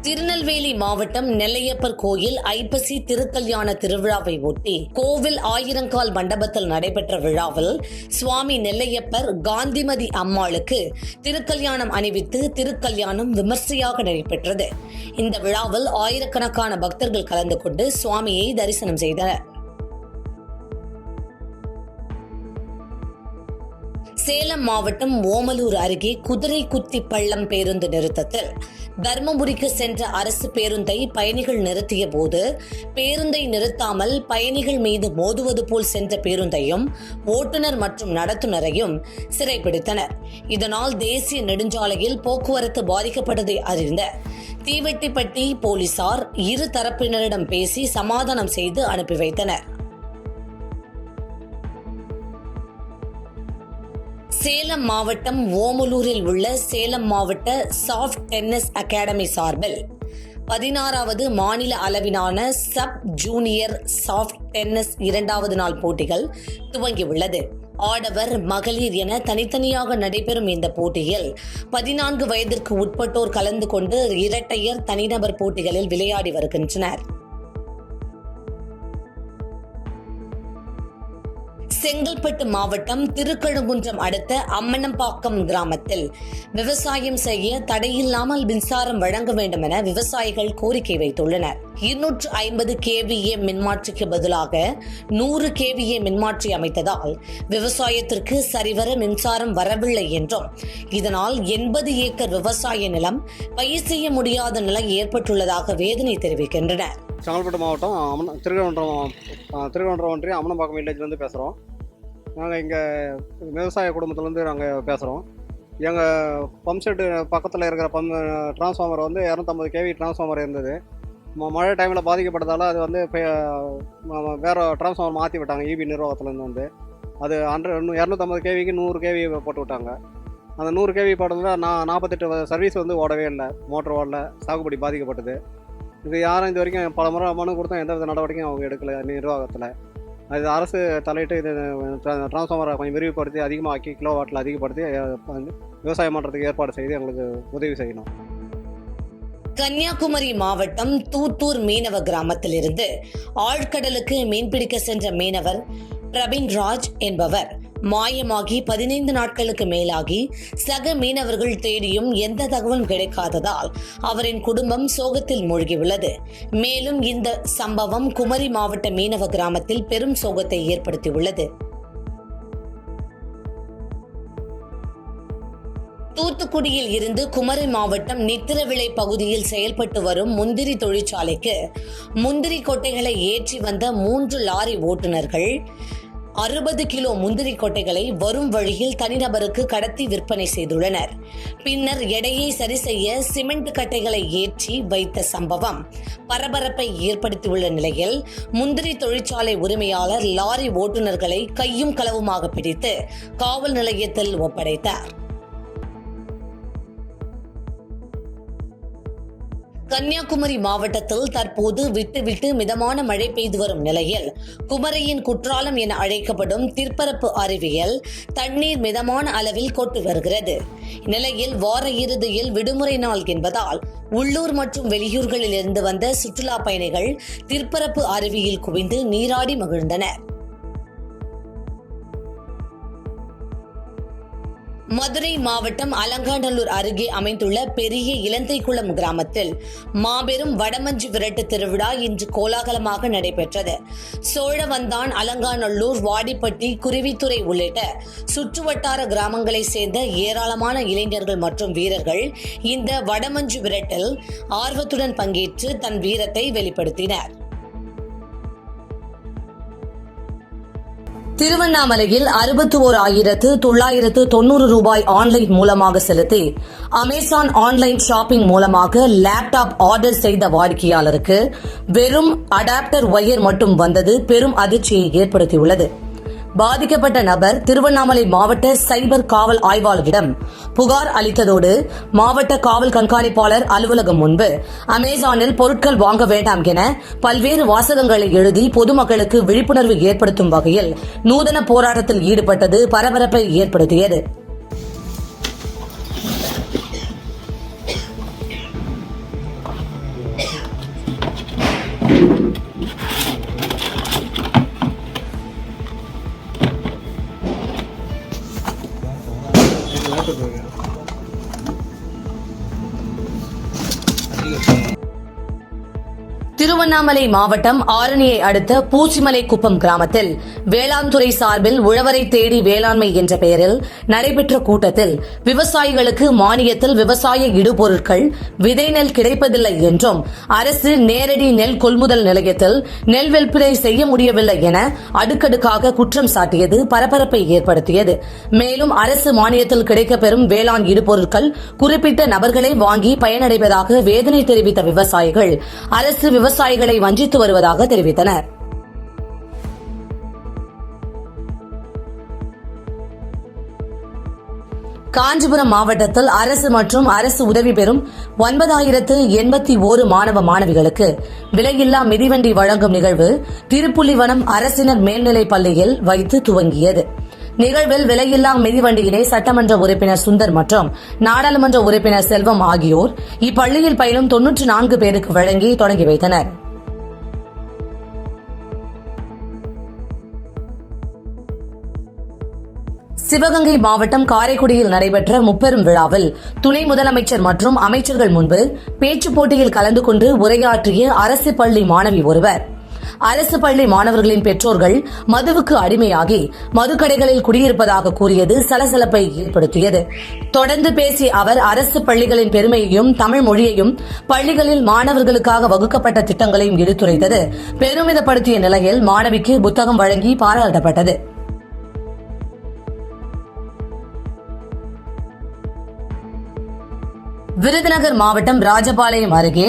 திருநெல்வேலி மாவட்டம் நெல்லையப்பர் கோயில் ஐப்பசி திருக்கல்யாண திருவிழாவை ஒட்டி கோவில் ஆயிரங்கால் மண்டபத்தில் நடைபெற்ற விழாவில் சுவாமி நெல்லையப்பர் காந்திமதி அம்மாளுக்கு திருக்கல்யாணம் அணிவித்து திருக்கல்யாணம் விமர்சையாக நடைபெற்றது. இந்த விழாவில் ஆயிரக்கணக்கான பக்தர்கள் கலந்து கொண்டு சுவாமியை தரிசனம் செய்தனர். சேலம் மாவட்டம் ஓமலூர் அருகே குதிரைக்குத்தி பள்ளம் பேருந்து நிறுத்தத்தில் தர்மபுரிக்கு சென்ற அரசு பேருந்தை பயணிகள் நிறுத்திய போது பேருந்தை நிறுத்தாமல் பயணிகள் மீது மோதுவது போல் சென்ற பேருந்தையும் ஓட்டுநர் மற்றும் நடத்துனரையும் சிறைப்பிடித்தனர். இதனால் தேசிய நெடுஞ்சாலையில் போக்குவரத்து பாதிக்கப்பட்டதை அறிந்த தீவெட்டிப்பட்டி போலீசார் இரு தரப்பினரிடம் பேசி சமாதானம் செய்து அனுப்பி வைத்தனர். சேலம் மாவட்டம் ஓமலூரில் உள்ள சேலம் மாவட்ட சாஃப்ட் டென்னிஸ் அகாடமி சார்பில் 16வது மாநில அளவிலான சப் ஜூனியர் சாஃப்ட் டென்னிஸ் 2வது நாள் போட்டிகள் துவங்கியுள்ளது. ஆடவர் மகளிர் என தனித்தனியாக நடைபெறும் இந்த போட்டியில் 14 வயதிற்கு உட்பட்டோர் கலந்து கொண்டு இரட்டையர் தனிநபர் போட்டிகளில் விளையாடி வருகின்றனர். செங்கல்பட்டு மாவட்டம் திருக்கழுங்குன்றம் அடுத்த அம்மனம்பாக்கம் கிராமத்தில் விவசாயம் செய்ய தடையில்லாமல் மின்சாரம் வழங்க வேண்டும் என விவசாயிகள் கோரிக்கை வைத்துள்ளனர். 250 kVA மின்மாற்றிக்கு பதிலாக 100 kVA மின்மாற்றி அமைத்ததால் விவசாயத்திற்கு சரிவர மின்சாரம் வரவில்லை என்றும் இதனால் 80 ஏக்கர் விவசாய நிலம் பயிர் செய்ய முடியாத நிலை ஏற்பட்டுள்ளதாக வேதனை தெரிவிக்கின்றனர். செங்கல்பட்டு மாவட்டம் திருக்கழுங்குன்றம் ஒன்றியம் அம்மனம்பாக்கம் வில்லேஜ்லேருந்து பேசுகிறோம். நாங்கள் இங்கே விவசாய குடும்பத்துலேருந்து நாங்கள் பேசுகிறோம். எங்கள் பம்ப் செட்டு பக்கத்தில் இருக்கிற டிரான்ஸ்ஃபார்மர் வந்து 250 kV டிரான்ஸ்ஃபார்மர் இருந்தது. மழை டைமில் பாதிக்கப்பட்டதால் அது வந்து வேறு டிரான்ஸ்ஃபார்மர் மாற்றி விட்டாங்க. ஈபி நிர்வாகத்துலேருந்து வந்து அது 250 kVக்கு 100 kV போட்டு விட்டாங்க. அந்த 100 kV போட்டதில் 48 சர்வீஸ் வந்து ஓடவே இல்லை, மோட்டர் ஓடல, சாகுபடி பாதிக்கப்பட்டது. இது யாரும் இது வரைக்கும் பல முறை மனு கொடுத்தோம், எந்த வித நடவடிக்கையும் அவங்க எடுக்கலை நிர்வாகத்தில். அது அரசு தலையிட்டு இது டிரான்ஸ்ஃபார்மரை கொஞ்சம் விரிவுபடுத்தி அதிகமாக்கி கிலோவாட்டில் அதிகப்படுத்தி விவசாயம் பண்ணுறதுக்கு ஏற்பாடு செய்து எங்களுக்கு உதவி செய்யணும். கன்னியாகுமரி மாவட்டம் தூத்தூர் மீனவ கிராமத்திலிருந்து ஆழ்கடலுக்கு மீன்பிடிக்க சென்ற மீனவர் பிரபின்ராஜ் என்பவர் மாயமாகி 15 நாட்களுக்கு மேலாகி சக மீனவர்கள் தேடியும் எந்த தகவலும் கிடைக்காததால் அவரின் குடும்பம் சோகத்தில் மூழ்கியுள்ளது. மேலும் இந்த சம்பவம் குமரி மாவட்ட மீனவ கிராமத்தில் பெரும் சோகத்தை ஏற்படுத்தியுள்ளது. தூத்துக்குடியில் இருந்து குமரி மாவட்டம் நித்திரவிளை பகுதியில் செயல்பட்டு வரும் முந்திரி தொழிற்சாலைக்கு முந்திரி கொட்டைகளை ஏற்றி வந்த 3 லாரி ஓட்டுநர்கள் 60 கிலோ முந்திரி கொட்டைகளை வரும் வழியில் தனிநபருக்கு கடத்தி விற்பனை செய்துள்ளனர். பின்னர் எடையை சரி செய்ய சிமெண்ட் கட்டைகளை ஏற்றி வைத்த சம்பவம் பரபரப்பை ஏற்படுத்தியுள்ள நிலையில் முந்திரி தொழிற்சாலை உரிமையாளர் லாரி ஓட்டுநர்களை கையும் களவுமாக பிடித்து காவல் நிலையத்தில் ஒப்படைத்தார். கன்னியாகுமரி மாவட்டத்தில் தற்போது விட்டு மிதமான மழை பெய்து வரும் நிலையில் குமரியின் குற்றாலம் என அழைக்கப்படும் திற்பரப்பு அருவியில் தண்ணீர் மிதமான அளவில் கொட்டு வருகிறது. நிலையில் வார இறுதியில் விடுமுறை நாள் என்பதால் உள்ளூர் மற்றும் வெளியூர்களில் இருந்து வந்த சுற்றுலா பயணிகள் திற்பரப்பு அருவியில் குவிந்து நீராடி மகிழ்ந்தனர். மதுரை மாவட்டம் அலங்காநல்லூர் அருகே அமைந்துள்ள பெரிய இலந்தைக்குளம் கிராமத்தில் மாபெரும் வடமஞ்சு விரட்டு திருவிழா இன்று கோலாகலமாக நடைபெற்றது. சோழவந்தான், அலங்காநல்லூர், வாடிப்பட்டி, குருவித்துறை உள்ளிட்ட சுற்றுவட்டார கிராமங்களை சேர்ந்த ஏராளமான இளைஞர்கள் மற்றும் வீரர்கள் இந்த வடமஞ்சு விரட்டில் ஆர்வத்துடன் பங்கேற்று தன் வீரத்தை வெளிப்படுத்தினர். திருவண்ணாமலையில் 61,990 ரூபாய் ஆன்லைன் மூலமாக செலுத்தி அமேசான் ஆன்லைன் ஷாப்பிங் மூலமாக லேப்டாப் ஆர்டர் செய்த வாடிக்கையாளருக்கு வெறும் அடாப்டர் ஒயர் மட்டும் வந்தது பெரும் அதிர்ச்சியை ஏற்படுத்தியுள்ளது. பாதிக்கப்பட்ட நபர் திருவண்ணாமலை மாவட்ட சைபர் காவல் ஆய்வாளரிடம் புகார் அளித்ததோடு மாவட்ட காவல் கண்காணிப்பாளர் அலுவலகம் முன்பு அமேசானில் பொருட்கள் வாங்க வேண்டாம் என பல்வேறு வாசகங்களை எழுதி பொதுமக்களுக்கு விழிப்புணர்வு ஏற்படுத்தும் வகையில் நூதன போராட்டத்தில் ஈடுபட்டது பரபரப்பை ஏற்படுத்தியது. திருவண்ணாமலை மாவட்டம் ஆரணியை அடுத்த பூச்சிமலை குப்பம் கிராமத்தில் வேளாண் துறை சார்பில் உழவரை தேடி வேளாண்மை என்ற பெயரில் நடைபெற்ற கூட்டத்தில் விவசாயிகளுக்கு மானியத்தில் விவசாய இடுபொருட்கள் விதை நெல் கிடைப்பதில்லை என்றும் அரசு நேரடி நெல் கொள்முதல் நிலையத்தில் நெல் விற்பனை செய்ய முடியவில்லை என அடுக்கடுக்காக குற்றம் சாட்டியது பரபரப்பை ஏற்படுத்தியது. மேலும் அரசு மானியத்தில் கிடைக்கப்பெறும் வேளாண் இடுபொருட்கள் குறிப்பிட்ட நபர்களை வாங்கி பயனடைவதாக வேதனை தெரிவித்த விவசாயிகள் அரசு விவசாயிகளை வஞ்சித்து வருவதாக தெரிவித்தனர். காஞ்சிபுரம் மாவட்டத்தில் அரசு மற்றும் அரசு உதவி பெறும் 9,081 மாணவ மாணவிகளுக்கு விலையில்லா மிதிவண்டி வழங்கும் நிகழ்வு திருப்புலிவனம் அரசினர் மேல்நிலைப் பள்ளியில் வைத்து துவங்கியது. நிகழ்வில் விலையில்லா மிதிவண்டியினை சட்டமன்ற உறுப்பினர் சுந்தர் மற்றும் நாடாளுமன்ற உறுப்பினர் செல்வம் ஆகியோர் இப்பள்ளியில் பயிலும் 94 பேருக்கு வழங்கி தொடங்கி வைத்தனர். சிவகங்கை மாவட்டம் காரைக்குடியில் நடைபெற்ற முப்பெரும் விழாவில் துணை முதலமைச்சர் மற்றும் அமைச்சர்கள் முன்பு பேச்சுப் போட்டியில் கலந்து கொண்டு உரையாற்றிய அரசு பள்ளி மாணவி ஒருவர் அரசு பள்ளி மாணவர்களின் பெற்றோர்கள் மதுவுக்கு அடிமையாகி மதுக்கடைகளில் குடியிருப்பதாக கூறியது சலசலப்பை ஏற்படுத்தியது. தொடர்ந்து பேசிய அவர் அரசு பள்ளிகளின் பெருமையையும் தமிழ் மொழியையும் பள்ளிகளில் மாணவர்களுக்காக வகுக்கப்பட்ட திட்டங்களையும் எடுத்துரைத்தது பெருமிதப்படுத்திய நிலையில் மாணவிக்கு புத்தகம் வழங்கி பாராட்டப்பட்டது. விருதுநகர் மாவட்டம் ராஜபாளையம் அருகே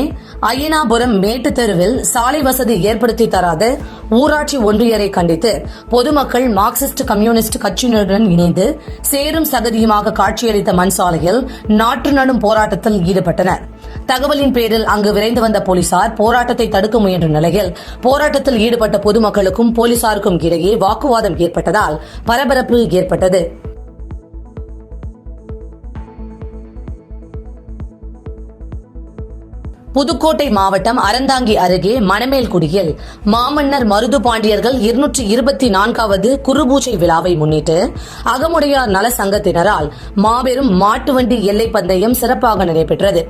ஐயனாபுரம் மேட்டு தெருவில் சாலை வசதி ஏற்படுத்தி தராத ஊராட்சி ஒன்றியரை கண்டித்து பொதுமக்கள் மார்க்சிஸ்ட் கம்யூனிஸ்ட் கட்சியினருடன் இணைந்து சேரும் சகதியுமாக காட்சியளித்த மண் சாலையில் நாற்று நடும் போராட்டத்தில் ஈடுபட்டனர். தகவலின் பேரில் அங்கு விரைந்து வந்த போலீசார் போராட்டத்தை தடுக்க முயன்ற நிலையில் போராட்டத்தில் ஈடுபட்ட பொதுமக்களுக்கும் போலீசாருக்கும் இடையே வாக்குவாதம் ஏற்பட்டதால் பரபரப்பு ஏற்பட்டது. புதுக்கோட்டை மாவட்டம் அறந்தாங்கி அருகே மணமேல்குடியில் மாமன்னர் மருது பாண்டியர்கள் 224வது குருபூஜை விழாவை முன்னிட்டு அகமுடையார் நல சங்கத்தினரால் மாபெரும் மாட்டு வண்டி எல்லை பந்தயம் சிறப்பாக நடைபெற்றது.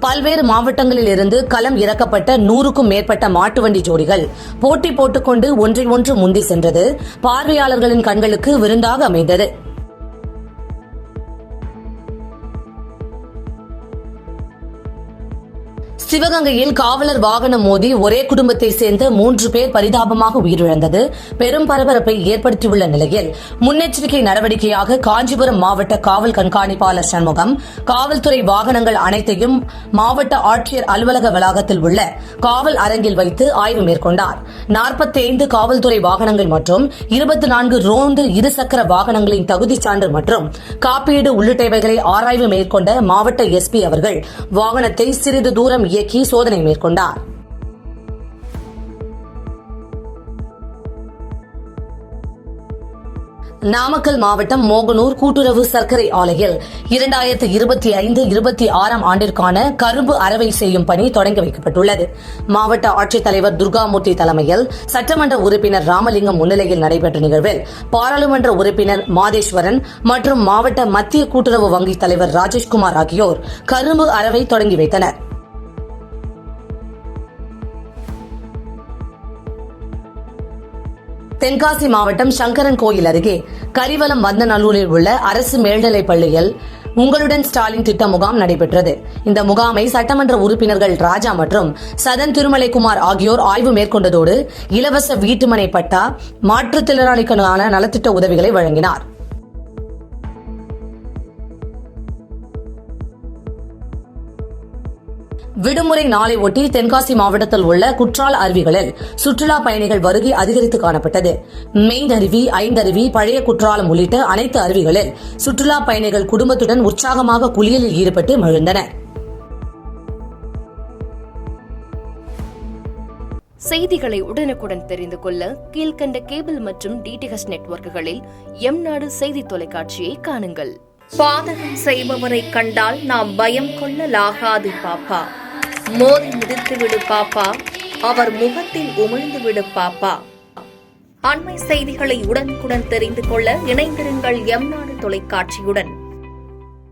பல்வேறு மாவட்டங்களில் இருந்து களம் இறக்கப்பட்ட 100க்கும் மேற்பட்ட மாட்டு வண்டி ஜோடிகள் போட்டி போட்டுக்கொண்டு ஒன்றை ஒன்று முந்தி சென்றது பார்வையாளர்களின் கண்களுக்கு விருந்தாக அமைந்தது. சிவகங்கையில் காவலர் வாகனம் மோதி ஒரே குடும்பத்தை சேர்ந்த 3 பேர் பரிதாபமாக உயிரிழந்தது பெரும் பரபரப்பை ஏற்படுத்தியுள்ள நிலையில் முன்னெச்சரிக்கை நடவடிக்கையாக காஞ்சிபுரம் மாவட்ட காவல் கண்காணிப்பாளர் சண்முகம் காவல்துறை வாகனங்கள் அனைத்தையும் மாவட்ட ஆட்சியர் அலுவலக வளாகத்தில் உள்ள காவல் அரங்கில் வைத்து ஆய்வு மேற்கொண்டார். 45 காவல்துறை வாகனங்கள் மற்றும் 24 ரோந்து இருசக்கர வாகனங்களின் தகுதிச் சான்று மற்றும் காப்பீடு உள்ளிட்டவைகளை ஆராய்வு மேற்கொண்ட மாவட்ட எஸ்பி அவர்கள் வாகனத்தை சிறிது தூரம் இயக்கி சோதனை மேற்கொண்டார். நாமக்கல் மாவட்டம் மோகனூர் கூட்டுறவு சர்க்கரை ஆலையில் 2025-26 ஆண்டிற்கான கரும்பு அரவை செய்யும் பணி தொடங்கி வைக்கப்பட்டுள்ளது. மாவட்ட ஆட்சித்தலைவர் துர்காமூர்த்தி தலைமையில் சட்டமன்ற உறுப்பினர் ராமலிங்கம் முன்னிலையில் நடைபெற்ற நிகழ்வில் பாராளுமன்ற உறுப்பினர் மாதேஸ்வரன் மற்றும் மாவட்ட மத்திய கூட்டுறவு வங்கி தலைவர் ராஜேஷ்குமார் ஆகியோர் கரும்பு அரவை தொடங்கி வைத்தனர். தென்காசி மாவட்டம் சங்கரன் கோயில் அருகே கரிவலம் வந்தநல்லூரில் உள்ள அரசு மேல்நிலைப் பள்ளியில் உங்களுடன் ஸ்டாலின் திட்ட முகாம் நடைபெற்றது. இந்த முகாமை சட்டமன்ற உறுப்பினர்கள் ராஜா மற்றும் சதன் திருமலைக்குமார் ஆகியோர் ஆய்வு மேற்கொண்டதோடு இலவச வீட்டுமனை பட்டா மாற்றுத்திறனாளிகளுக்கான நலத்திட்ட உதவிகளை வழங்கினார். விடுமுறை நாளை ஒட்டி தென்காசி மாவட்டத்தில் உள்ள குற்றால அருவிகளில் சுற்றுலா பயணிகள் வருகை அதிகரித்து காணப்பட்டது. மெயின் அருவி, ஐந்தருவி, பழைய குற்றாலம் உள்ளிட்ட அனைத்து அருவிகளில் சுற்றுலா பயணிகள் குடும்பத்துடன் உற்சாகமாக குளியலில் ஈடுபட்டு மகிழ்ந்தனர். செய்திகளை உடனுக்குடன் தெரிந்து கொள்ள கீழ்கண்ட கேபிள் மற்றும் டிடிஎச் நெட்வொர்க்குகளில் எம்நாடு செய்தி தொலைக்காட்சியை காணுங்கள். பாதகம் செய்பவரை கண்டால் நாம் பயம் கொள்ளலாகாது பாப்பா. மோதி மிதித்துவிடு பாப்பா, அவர் முகத்தில் உமிழ்ந்துவிடு பாப்பா. அண்மை செய்திகளை உடனுக்குடன் தெரிந்து கொள்ள இணைந்திருங்கள் எம்நாடு தொலைக்காட்சியுடன்.